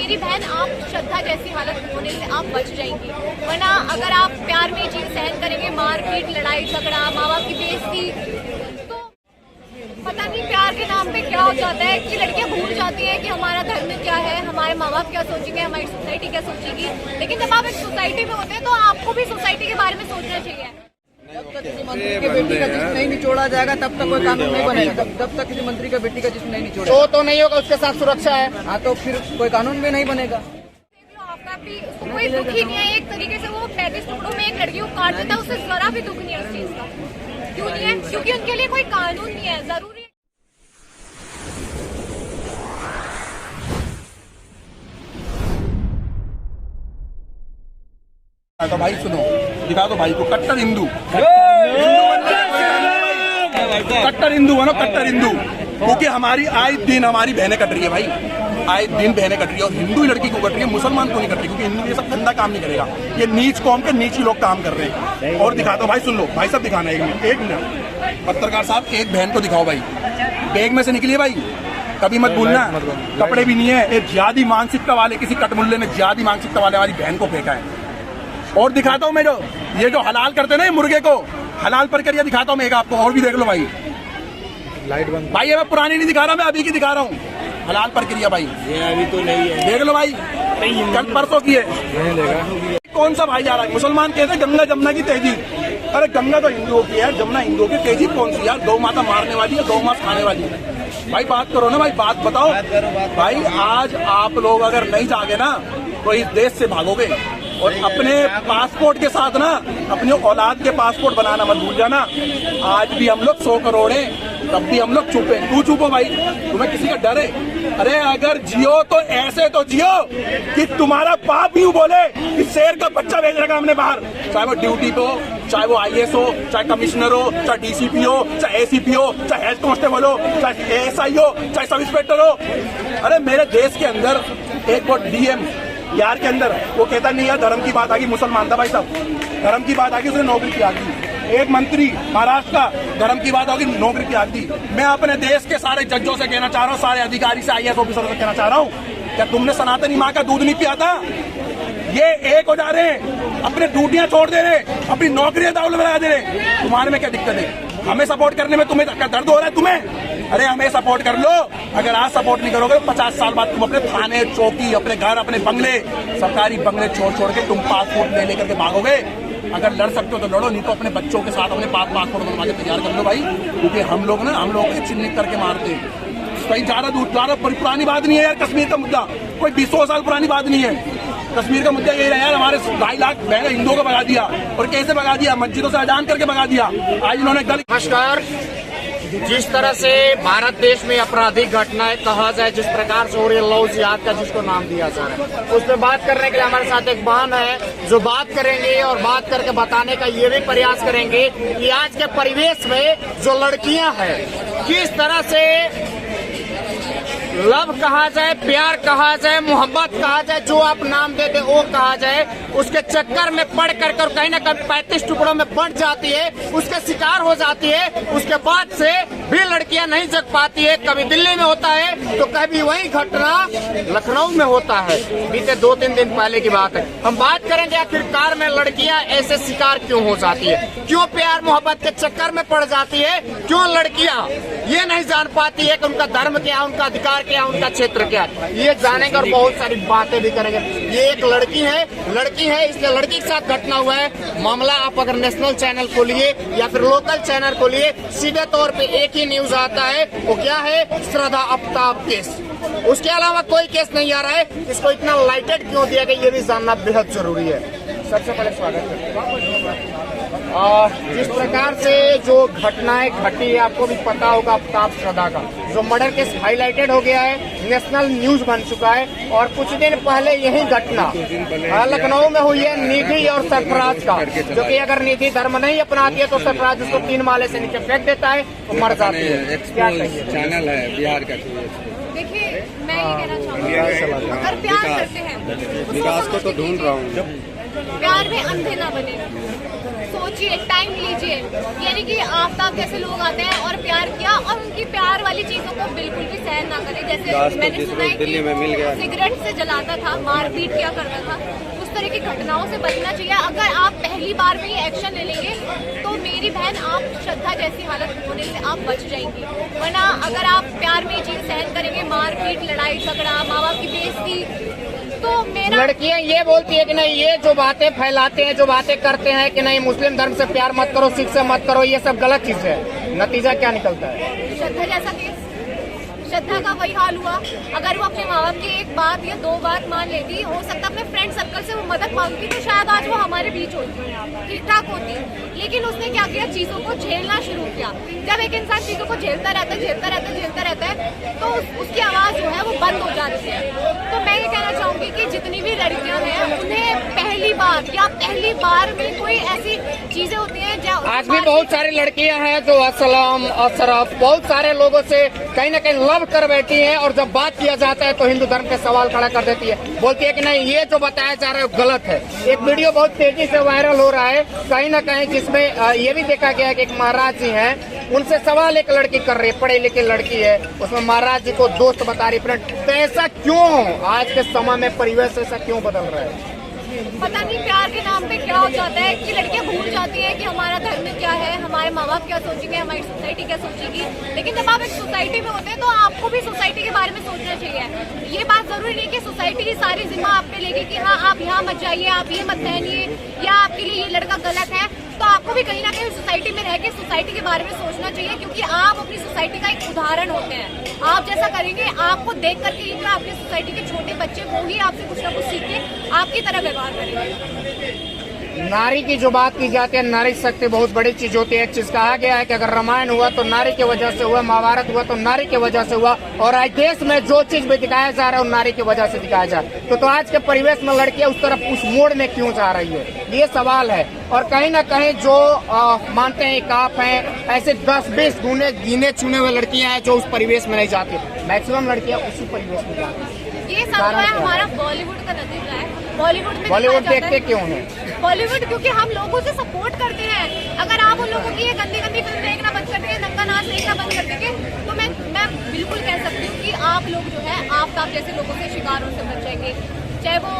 मेरी बहन आप श्रद्धा जैसी हालत होने से आप बच जाएंगी। वरना अगर आप प्यार में ये चीज सहन करेंगे, मारपीट, लड़ाई झगड़ा, माँ बाप की बेइज्जती, तो पता नहीं प्यार के नाम पे क्या हो जाता है कि लड़कियां भूल जाती है कि हमारा धर्म क्या है, हमारे माँ बाप क्या सोचेंगे, हमारी सोसाइटी क्या सोचेगी। लेकिन जब आप एक सोसाइटी में होते हैं तो आपको भी सोसाइटी के बारे में सोचना चाहिए। जब तक किसी मंत्री के बेटी का जिस्म नहीं निचोड़ा जाएगा तब तक कोई कानून नहीं बनेगा। जब तक किसी मंत्री का बेटी का जिस्म नहीं निचोड़ा तो नहीं होगा, उसके साथ सुरक्षा है। हाँ, तो फिर कोई कानून भी नहीं बनेगा। आपका भी उसको कोई दुख ही नहीं है। एक तरीके से वो 35 टुकड़ों में एक लड़की को काट देता है, उससे जरा भी दुख नहीं है उस चीज का। क्यों नहीं है? क्योंकि उनके लिए कोई कानून नहीं है। जरूरी तो भाई सुनो, दिखा दो भाई को कट्टर हिंदू, कट्टर हिंदू है ना, कट्टर हिंदू। क्योंकि हमारी आए दिन हमारी बहनें कट रही है भाई, आए दिन बहनें कट रही है। और हिंदू ही लड़की को कट रही है, मुसलमान को नहीं कट रही, क्योंकि हिंदू ये सब गंदा काम नहीं करेगा। ये नीच कौम के नीच ही लोग काम कर रहे हैं। और दिखाता हूँ भाई, सुन लो भाई, सब दिखाना है। एक मिनट पत्रकार साहब, एक बहन को दिखाओ भाई, बैग में से निकली है भाई, कभी मत भूलना। कपड़े भी नहीं है, एक जिहादी मानसिकता वाले किसी कटमुल्ले ने जिहादी मानसिकता वाले हमारी बहन को फेंका है। और दिखाता हूँ मैं, जो ये जो हलाल करते ना मुर्गे को, हलाल प्रक्रिया दिखाता हूँ मैं एक आपको, और भी देख लो भाई। लाइट बंद भाई, ये मैं पुरानी नहीं दिखा रहा, मैं अभी की दिखा रहा हूँ हलाल प्रक्रिया भाई। ये अभी तो नहीं है, देख लो भाई, कल परसों की है। कौन सा भाई जा रहा है? मुसलमान कहते हैं गंगा जमुना की तेजी। अरे गंगा तो हिंदुओं की है, जमुना हिंदुओं की, तेजी कौन सी यार? गौ माता मारने वाली है, गौ मांस खाने वाली है। भाई बात करो ना भाई, बात बताओ भाई। आज आप लोग अगर नहीं जागे ना तो इस देश से भागोगे। और अपने पासपोर्ट के साथ ना अपनी औलाद के पासपोर्ट बनाना मत भूल जाना। आज भी हम लोग 100 करोड़ हैं, तब भी हम लोग चुप हैं। तू चुप हो भाई, तुम्हें किसी का डर है? अरे अगर जियो तो ऐसे तो जियो कि तुम्हारा बाप यूं बोले कि शेर का बच्चा भेज रखा हमने बाहर, चाहे वो ड्यूटी पे हो, चाहे वो IAS हो, चाहे कमिश्नर हो, चाहे DCP हो, चाहे ACP हो, चाहे हेड कांस्टेबल हो, चाहे ASI हो, चाहे सब इंस्पेक्टर हो। अरे मेरे देश के अंदर एक वो DM यार के अंदर वो कहता नहीं यार, धर्म की बात आ गई, मुसलमान था भाई साहब, धर्म की बात आ गई, उसने नौकरी की आग दी। एक मंत्री महाराष्ट्र का, धर्म की बात होगी, नौकरी की आग दी। मैं अपने देश के सारे जजों से कहना चाह रहा हूँ, सारे अधिकारी से, IAS ऑफिसरों से कहना चाह रहा हूँ, क्या तुमने सनातनी माँ का दूध नहीं पिया था? ये एक हो जा रहे हैं, अपने ड्यूटियां छोड़ दे रहे, अपनी नौकरियां दाव लगा दे रहे। तुम्हारे में क्या दिक्कत है? हमें सपोर्ट करने में तुम्हें दर्द हो रहा है तुम्हें? अरे हमें सपोर्ट कर लो। अगर आज सपोर्ट नहीं करोगे तो 50 साल बाद तुम अपने थाने, चौकी, अपने घर, अपने बंगले, सरकारी बंगले छोड़ के तुम पासपोर्ट ले लेकर के भागोगे। अगर लड़ सकते हो तो लड़ो, नहीं तो अपने बच्चों के साथ अपने पासपोर्ट बनवा के तैयार कर लो भाई। क्योंकि हम लोग को चिन्हित करके मारते हैं। कहीं ज्यादा पुरानी बात नहीं है यार, कश्मीर का मुद्दा कोई 20 साल पुरानी बात नहीं है। कश्मीर का मुद्दा यही रहा यार, हमारे 2.5 लाख बहन हिंदुओं को भगा दिया। और कैसे भगा दिया? मस्जिदों से अजान करके भगा दिया। आज इन्होंने नमस्कार। जिस तरह से भारत देश में आपराधिक घटनाएं कहा जाए, जिस प्रकार से हो रही है, लव जिहाद का जिसको नाम दिया जा रहा है, उस पर बात करने के लिए हमारे साथ एक बहन है जो बात करेंगे और बात करके बताने का ये भी प्रयास करेंगे कि आज के परिवेश में जो लड़कियां हैं किस तरह से लव कहा जाए, प्यार कहा जाए, मोहब्बत कहा जाए, जो आप नाम देते वो कहा जाए, उसके चक्कर में पड़ कर कहीं ना कहीं 35 टुकड़ों में बंट जाती है, उसके शिकार हो जाती है। उसके बाद से भी लड़कियां नहीं जग पाती है। कभी दिल्ली में होता है तो कभी वही घटना लखनऊ में होता है। बीते 2-3 दिन पहले की बात है। हम बात करेंगे आखिरकार में लड़कियां ऐसे शिकार क्यों हो जाती है, क्यों प्यार मोहब्बत के चक्कर में पड़ जाती है, क्यों लड़कियां ये नहीं जान पाती है कि उनका धर्म क्या, उनका अधिकार क्या, उनका क्षेत्र क्या है। ये जानेंगे और बहुत सारी बातें भी करेंगे। ये एक लड़की है, इसलिए लड़की के साथ घटना हुआ है। मामला आप अगर नेशनल चैनल खोलिए या फिर लोकल चैनल खोलिए, सीधे तौर पे एक ही न्यूज आता है, वो क्या है? श्रद्धा आफ्ताब केस। उसके अलावा कोई केस नहीं आ रहा है। इसको इतना लाइटेड क्यों दिया गया, ये भी जानना बेहद जरूरी है। सबसे पहले स्वागत है। जिस प्रकार से जो घटनाएं घटी है, आपको भी पता होगा, आफ्ताब श्रद्धा का जो मर्डर केस हाईलाइटेड हो गया है, नेशनल न्यूज बन चुका है। और कुछ दिन पहले यही घटना लखनऊ में हुई है निधि और सरफराज का, जो कि अगर निधि धर्म नहीं अपनाती है तो सरफराज उसको 3 माले से नीचे फेंक देता है तो मर जाती है। क्या कहिए? चैनल है बिहार का। देखिए, मैं ये कहना चाहूँगी, अगर प्यार करते हैं, विकास को तो ढूंढ रहा हूँ। प्यार में अंधे ना बने। सोचिए, टाइम लीजिए, यानी कि आफ्ताब जैसे लोग आते हैं और प्यार किया और उनकी प्यार वाली चीजों को बिल्कुल भी सहन ना करें। जैसे मैंने सुना है कि वो सिगरेट से जलाता था, मारपीट किया करता था, उस तरह की घटनाओं से बचना चाहिए। अगर आप पहली बार में ही एक्शन ले लेंगे तो मेरी बहन, आप श्रद्धा जैसी हालत होने से आप बच जाएंगी। वरना अगर आप प्यार में ये चीज सहन करेंगे, मारपीट, लड़ाई झगड़ा, माँ बाप की बेइज्जती, तो मेरा लड़कियां ये बोलती है कि नहीं, ये जो बातें फैलाते हैं, जो बातें करते हैं कि नहीं मुस्लिम धर्म से प्यार मत करो, सिख से मत करो, ये सब गलत चीज है। नतीजा क्या निकलता है? श्रद्धा जैसा केस, श्रद्धा का वही हाल हुआ। अगर वो अपने माँ बाप की एक बात या दो बात मान लेती, हो सकता अपने फ्रेंड सर्कल से वो मदद मांगती तो शायद आज वो हमारे बीच होती, ठीक ठाक होती। लेकिन उसने क्या किया, चीजों को झेलना शुरू किया। जब एक इंसान चीजों को झेलता रहता है तो उसकी आवाज जो है वो बंद हो जाती है। तो मैं ये कहना चाहूंगी कि जितनी भी लड़कियां हैं उन्हें पहली बार में कोई ऐसी चीजें होती हैं जो आज भी बहुत सारी लड़कियां हैं जो असलम, अशरफ, बहुत सारे लोगों से कहीं ना कहीं लव कर बैठी हैं और जब बात किया जाता है तो हिंदू धर्म के सवाल खड़ा कर देती है, बोलती है कि नहीं ये जो बताया जा रहा है वो गलत है। एक वीडियो बहुत तेजी से वायरल हो रहा है कहीं ना कहीं, जिसमें ये भी देखा गया है कि एक महाराज जी हैं, उनसे सवाल एक लड़की कर रही है, पढ़ी लिखी लड़की है, उसमें महाराज जी को दोस्त बता रही फ्रेंड। तो ऐसा क्यों आज के समय में परिवेश ऐसा क्यों बदल रहा है? पता नहीं प्यार के नाम पे क्या हो जाता है कि लड़कियां भूल जाती हैं कि हमारा धर्म क्या है, हमारे माँ बाप क्या सोचेंगे, हमारी सोसाइटी क्या सोचेगी। लेकिन जब आप एक सोसाइटी में होते हैं तो आपको भी सोसाइटी के बारे में सोचना चाहिए। ये बात जरूरी नहीं कि सोसाइटी की सारी जिम्मा आप पे लेगी कि हाँ आप यहाँ मत जाइए, आप ये मत पहनिए, या आपके लिए ये लड़का गलत है। तो आपको भी कहीं ना कहीं सोसाइटी में रह के सोसाइटी के बारे में सोचना चाहिए, क्योंकि आप अपनी सोसाइटी का एक उदाहरण होते हैं। आप जैसा करेंगे, आपको देख करके ही जो आपकी सोसाइटी के छोटे बच्चे वो ही आपसे कुछ ना कुछ सीख के आपकी तरह व्यवहार करेंगे। नारी की जो बात की जाती है, नारी शक्ति बहुत बड़ी चीज होती है। एक चीज कहा गया है कि अगर रामायण हुआ तो नारी की वजह से हुआ, महाभारत हुआ तो नारी की वजह से हुआ, और आज देश में जो चीज भी दिखाया जा रहा है वो नारी की वजह से दिखाया जा रहा है। तो आज के परिवेश में लड़कियां उस तरफ, उस मोड़ में क्यों जा रही है, ये सवाल है। और कहीं ना कहीं जो मानते हैं काफ हैं, ऐसे 10-20 गिने चुने हुए लड़कियां हैं जो उस परिवेश में नहीं जाती, मैक्सिमम लड़कियां उसी परिवेश में जाती हैं। ये सब जो है हमारा बॉलीवुड का नतीजा है। बॉलीवुड देखते क्यों है? बॉलीवुड क्योंकि हम लोगों से सपोर्ट करते हैं। अगर आप उन लोगों की ये गंदी फिल्म देखना बंद कर देंगे, नंगा नाच देखना बंद कर देंगे, तो मैं बिल्कुल कह सकती हूँ कि आप लोग जो है आफ्ताब जैसे लोगों के शिकारों से बच जाएंगे। चाहे वो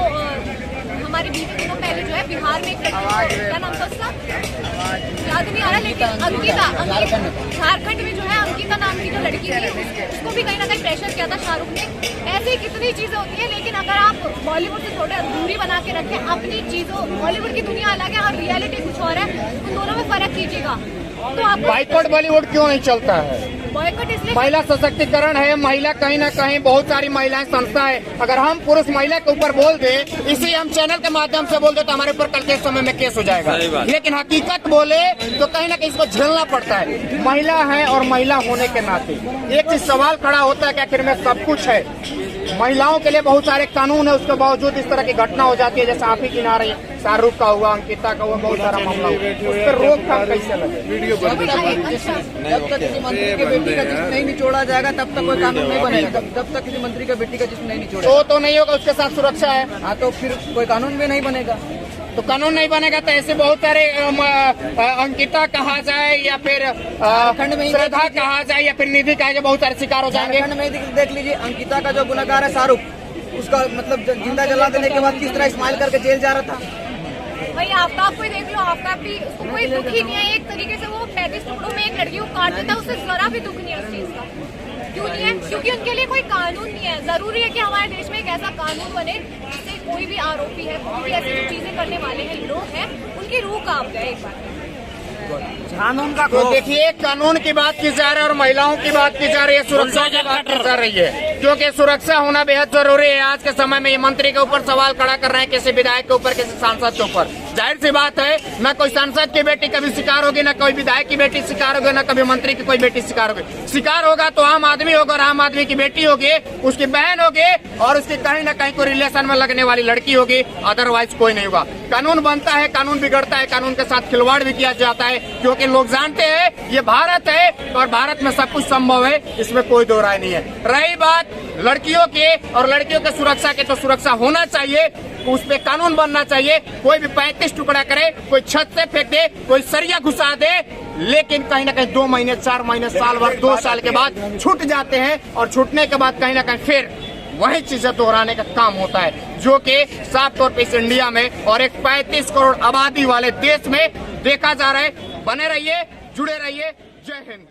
हमारे बीच दिनों पहले जो है बिहार में एक लड़की, क्या नाम था उसका याद नहीं आ रहा, लेकिन अंकिता, झारखंड में जो है अंकिता नाम की जो लड़की थी, उसको भी कहीं ना कहीं प्रेशर किया था शाहरुख ने। ऐसी कितनी चीजें होती है, लेकिन अगर आप बॉलीवुड से थोड़ा दूरी बना के रखें अपनी चीजों, बॉलीवुड की दुनिया अलग है और रियलिटी कुछ और है, उन दोनों में फर्क कीजिएगा। तो आपको बाइकआउट बॉलीवुड क्यों नहीं चलता है? बॉयकॉट इसलिए, महिला सशक्तिकरण है, महिला कहीं ना कहीं बहुत सारी महिलाएं संस्था है। अगर हम पुरुष महिला के ऊपर बोल दे, इसी हम चैनल के माध्यम से बोल दे, तो हमारे ऊपर कल के समय में केस हो जाएगा। लेकिन हकीकत बोले तो कहीं ना कहीं इसको झेलना पड़ता है। महिला है और महिला होने के नाते एक चीज सवाल खड़ा होता है कि आखिर में सब कुछ है, महिलाओं के लिए बहुत सारे कानून है, उसके बावजूद इस तरह की घटना हो जाती है, जैसे आप ही गिना रही है, शाहरुख का हुआ, अंकिता का हुआ, बहुत सारा मामला हुआ, उस पर रोकथाम कैसे लगे? जब तक किसी मंत्री की बेटी का जिस्म नहीं निचोड़ा जाएगा तब तक कोई कानून नहीं बनेगा। जब तक किसी मंत्री का बेटी का जिस्म नहीं निचोड़ा तो नहीं होगा, उसके साथ सुरक्षा है। हाँ, तो फिर कोई कानून भी नहीं बनेगा। तो कानून नहीं बनेगा तो ऐसे बहुत सारे अंकिता कहा जाए या फिर श्रद्धा कहा जाए या फिर निधि कहा जाए, बहुत सारे शिकार हो जाएंगे। झारखंड में देख लीजिए, अंकिता का जो गुनहगार है शाहरुख, उसका मतलब जिंदा जला देने के बाद किस तरह स्माइल करके जेल जा रहा था। भाई आफ्ताब को ही देख लो, आफ्ताब भी उसको कोई दुख ही नहीं है। एक तरीके से वो 35 टुकड़ों में एक लड़की को काट देता है, उससे जरा भी दुख नहीं है उस चीज का। क्यों नहीं है? क्योंकि उनके लिए कोई कानून नहीं है। जरूरी है कि हमारे देश में एक ऐसा कानून बने जिससे कोई भी आरोपी है, कोई भी ऐसी जो चीजें करने वाले हैं लोग हैं, उनकी रूह कांप जाए एक बार। कानून का तो देखिए, कानून की बात की जा रही है और महिलाओं की बात की जा रही है, सुरक्षा की बात की जा रही है, क्योंकि सुरक्षा होना बेहद जरूरी है। आज के समय में ये मंत्री के ऊपर सवाल खड़ा कर रहे हैं, किसी विधायक के ऊपर, किसी सांसद के ऊपर। जाहिर सी बात है, न कोई सांसद की बेटी कभी शिकार होगी, न कोई विधायक की बेटी शिकार होगी, न कभी मंत्री की कोई बेटी शिकार होगी। शिकार होगा तो आम आदमी होगा, और आम आदमी की बेटी होगी, उसकी बहन होगी, और उसकी कहीं न कहीं कोई रिलेशन में लगने वाली लड़की होगी, अदरवाइज कोई नहीं होगा। कानून बनता है, कानून बिगड़ता है, कानून के साथ खिलवाड़ भी किया जाता है, क्योंकि लोग जानते हैं ये भारत है और भारत में सब कुछ संभव है, इसमें कोई दो राय नहीं है। रही बात लड़कियों की और लड़कियों के सुरक्षा की, तो सुरक्षा होना चाहिए। उस पे कानून बनना चाहिए। कोई भी 35 टुकड़ा करे, कोई छत से फेंक दे, कोई सरिया घुसा दे, लेकिन कहीं ना कहीं 2 महीने, 4 महीने, साल भर, 2 साल के बाद छूट जाते हैं और छूटने के बाद कहीं ना कहीं फिर वही चीजें दोहराने का काम होता है, जो कि साफ तौर पे इस इंडिया में और एक 35 करोड़ आबादी वाले देश में देखा जा रहा है। बने रहिए, जुड़े रहिए। जय हिंद।